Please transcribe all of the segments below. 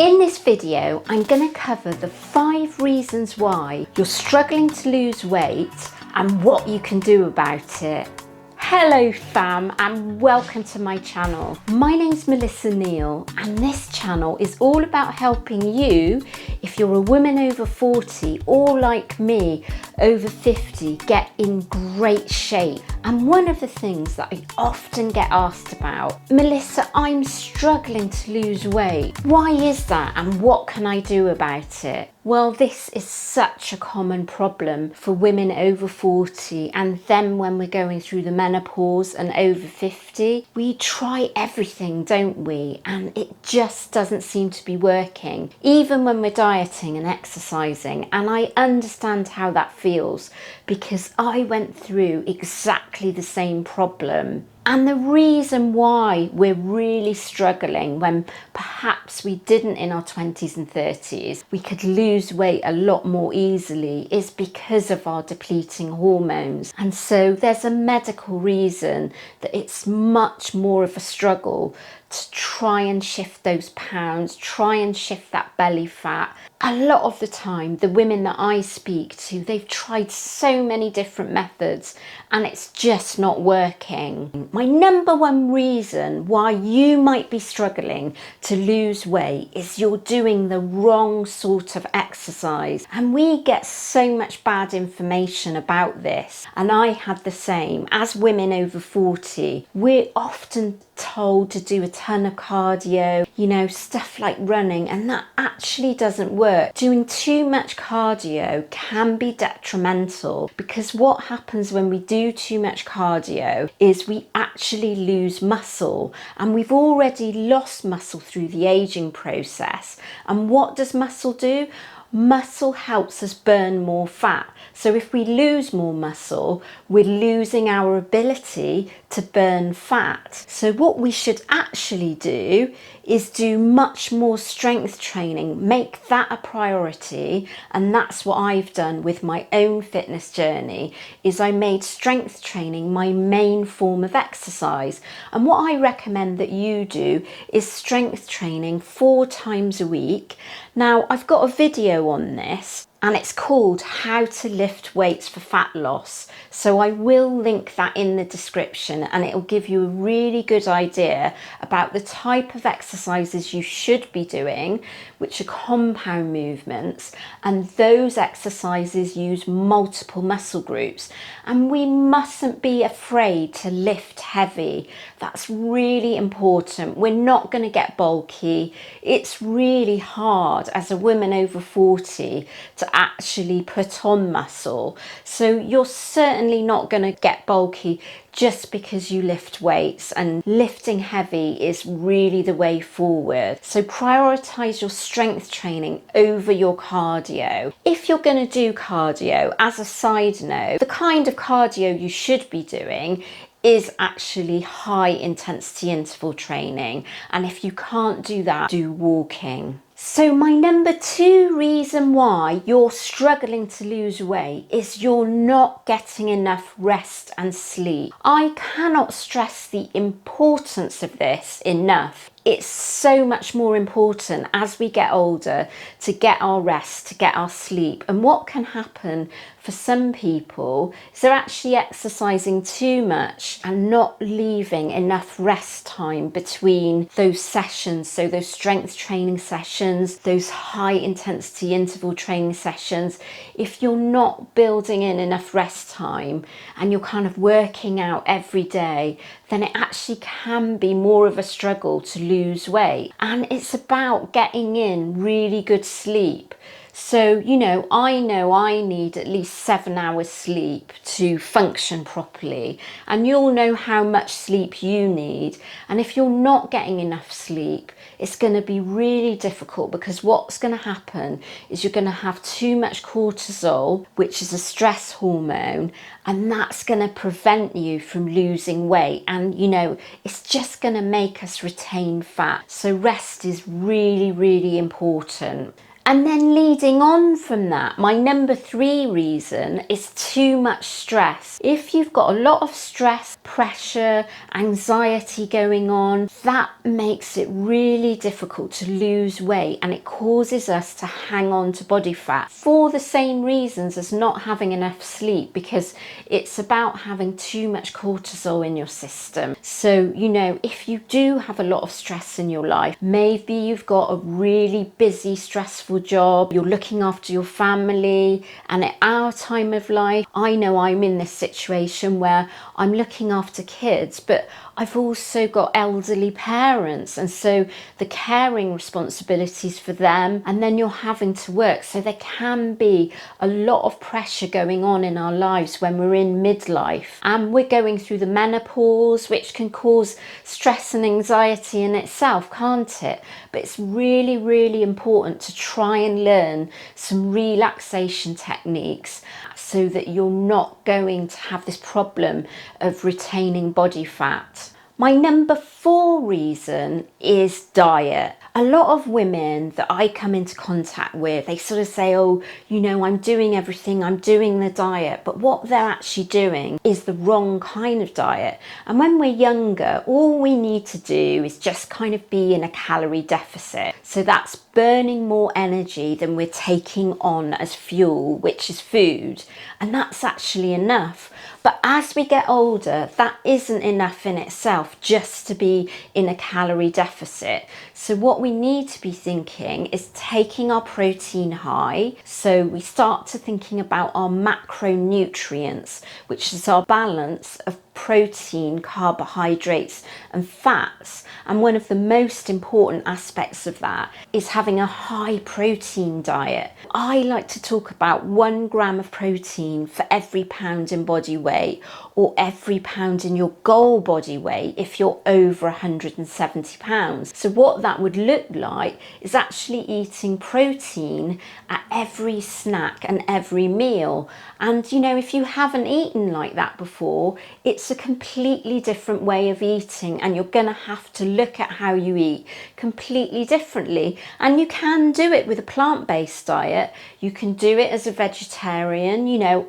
In this video, I'm going to cover the 5 reasons why you're struggling to lose weight and what you can do about it. Hello fam, and welcome to my channel. My name's Melissa Neal, and this channel is all about helping you, if you're a woman over 40 or like me over 50, get in great shape. And one of the things that I often get asked about, Melissa, I'm struggling to lose weight. Why is that, and what can I do about it? Well, this is such a common problem for women over 40, and then when we're going through the menopause and over 50, we try everything, don't we? And it just doesn't seem to be working, even when we're dieting and exercising. And I understand how that feels because I went through exactly the same problem. And the reason why we're really struggling when perhaps we didn't in our 20s and 30s, we could lose weight a lot more easily, is because of our depleting hormones. And so there's a medical reason that it's much more of a struggle to try and shift those pounds, try and shift that belly fat. A lot of the time, the women that I speak to, they've tried so many different methods and it's just not working. My number one reason why you might be struggling to lose weight is you're doing the wrong sort of exercise. And we get so much bad information about this. And I had the same. As women over 40, we're often told to do a ton of cardio, stuff like running, and that actually doesn't work. Doing too much cardio can be detrimental, because what happens when we do too much cardio is we actually lose muscle, and we've already lost muscle through the aging process. And what does muscle do? Muscle helps us burn more fat. So if we lose more muscle, we're losing our ability to burn fat. So what we should actually do is do much more strength training, make that a priority. And that's what I've done with my own fitness journey, is I made strength training my main form of exercise. And what I recommend that you do is strength training 4 times a week. Now, I've got a video on this, and it's called How to Lift Weights for Fat Loss. So I will link that in the description, and it'll give you a really good idea about the type of exercises you should be doing, which are compound movements, and those exercises use multiple muscle groups. And we mustn't be afraid to lift heavy. That's really important. We're not going to get bulky. It's really hard as a woman over 40 to actually put on muscle. So you're certainly not going to get bulky just because you lift weights, and lifting heavy is really the way forward. So prioritize your strength training over your cardio. If you're going to do cardio, as a side note, the kind of cardio you should be doing is actually high intensity interval training. And if you can't do that, do walking. So my number 2 reason why you're struggling to lose weight is you're not getting enough rest and sleep. I cannot stress the importance of this enough. It's so much more important as we get older to get our rest, to get our sleep. And what can happen for some people is they're actually exercising too much and not leaving enough rest time between those sessions. So those strength training sessions, those high intensity interval training sessions. If you're not building in enough rest time and you're kind of working out every day, then it actually can be more of a struggle to lose weight. And it's about getting in really good sleep. So, I know I need at least 7 hours sleep to function properly. And you'll know how much sleep you need. And if you're not getting enough sleep, it's going to be really difficult, because what's going to happen is you're going to have too much cortisol, which is a stress hormone, and that's going to prevent you from losing weight. And, it's just going to make us retain fat. So rest is really, really important. And then leading on from that, my number 3 reason is too much stress. If you've got a lot of stress, pressure, anxiety going on, that makes it really difficult to lose weight, and it causes us to hang on to body fat for the same reasons as not having enough sleep, because it's about having too much cortisol in your system. So, if you do have a lot of stress in your life, maybe you've got a really busy, stressful job, you're looking after your family, and at our time of life, I know I'm in this situation where I'm looking after kids, but I've also got elderly parents, and so the caring responsibilities for them, and then you're having to work. So there can be a lot of pressure going on in our lives when we're in midlife, and we're going through the menopause, which can cause stress and anxiety in itself, can't it? But it's really, really important to try and learn some relaxation techniques so that you're not going to have this problem of retaining body fat. My number 4 reason is diet. A lot of women that I come into contact with, they sort of say, I'm doing everything, I'm doing the diet, but what they're actually doing is the wrong kind of diet. And when we're younger, all we need to do is just kind of be in a calorie deficit. So that's burning more energy than we're taking on as fuel, which is food, and that's actually enough. But as we get older, that isn't enough in itself just to be in a calorie deficit. So what we need to be thinking is taking our protein high. So we start to thinking about our macronutrients, which is our balance of protein, carbohydrates and fats. And one of the most important aspects of that is having a high protein diet. I like to talk about 1 gram of protein for every pound in body weight, or every pound in your goal body weight if you're over 170 pounds. So what that would look like is actually eating protein at every snack and every meal. And if you haven't eaten like that before, it's a completely different way of eating, and you're going to have to look at how you eat completely differently. And you can do it with a plant-based diet. You can do it as a vegetarian.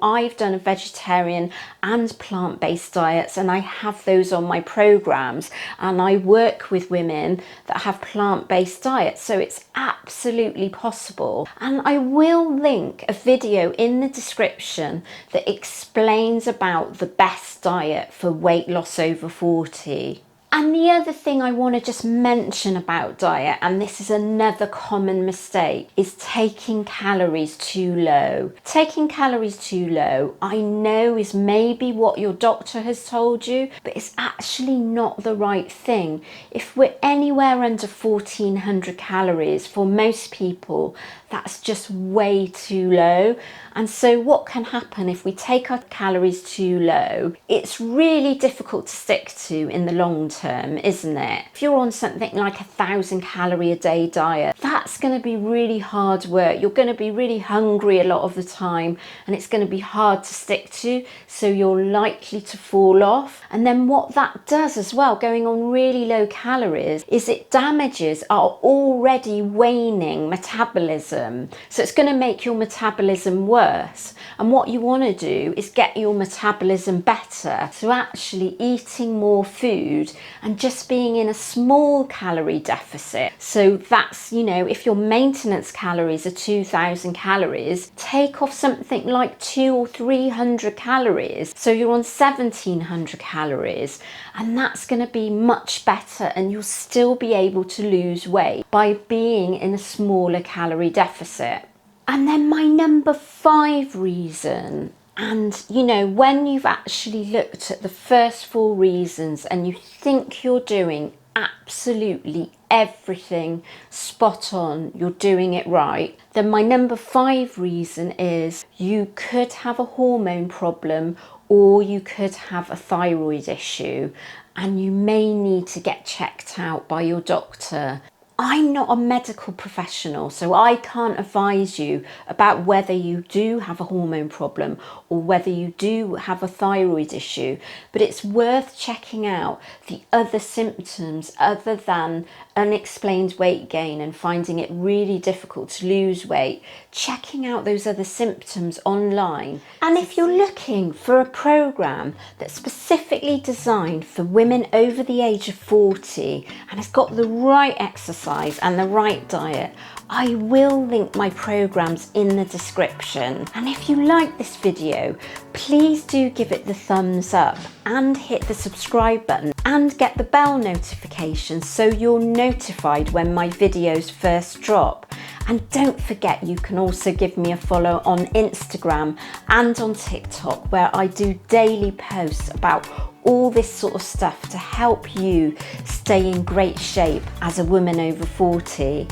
I've done a vegetarian and plant-based diets, and I have those on my programs, and I work with women that have plant-based diets, so it's absolutely possible. And I will link a video in the description that explains about the best diet for weight loss over 40. And the other thing I want to just mention about diet, and this is another common mistake, is taking calories too low. Taking calories too low, I know, is maybe what your doctor has told you, but it's actually not the right thing. If we're anywhere under 1400 calories, for most people, that's just way too low. And so what can happen if we take our calories too low? It's really difficult to stick to in the long term, isn't it? If you're on something like 1,000 calorie a day diet, that's going to be really hard work. You're going to be really hungry a lot of the time, and it's going to be hard to stick to, so you're likely to fall off. And then what that does as well, going on really low calories, is it damages our already waning metabolism. So it's going to make your metabolism worse. And what you want to do is get your metabolism better. So actually eating more food and just being in a small calorie deficit. So that's, if your maintenance calories are 2,000 calories, take off something like 200 or 300 calories. So you're on 1,700 calories, and that's going to be much better, and you'll still be able to lose weight by being in a smaller calorie deficit. And then my number 5 reason, and when you've actually looked at the first 4 reasons and you think you're doing absolutely everything spot on, you're doing it right, then my number 5 reason is you could have a hormone problem, or you could have a thyroid issue, and you may need to get checked out by your doctor. I'm not a medical professional, so I can't advise you about whether you do have a hormone problem or whether you do have a thyroid issue, but it's worth checking out the other symptoms other than unexplained weight gain and finding it really difficult to lose weight, checking out those other symptoms online. And if you're looking for a program that's specifically designed for women over the age of 40 and has got the right exercise and the right diet, I will link my programs in the description. And if you like this video, please do give it the thumbs up and hit the subscribe button and get the bell notification so you're notified when my videos first drop. And don't forget, you can also give me a follow on Instagram and on TikTok, where I do daily posts about all this sort of stuff to help you stay in great shape as a woman over 40.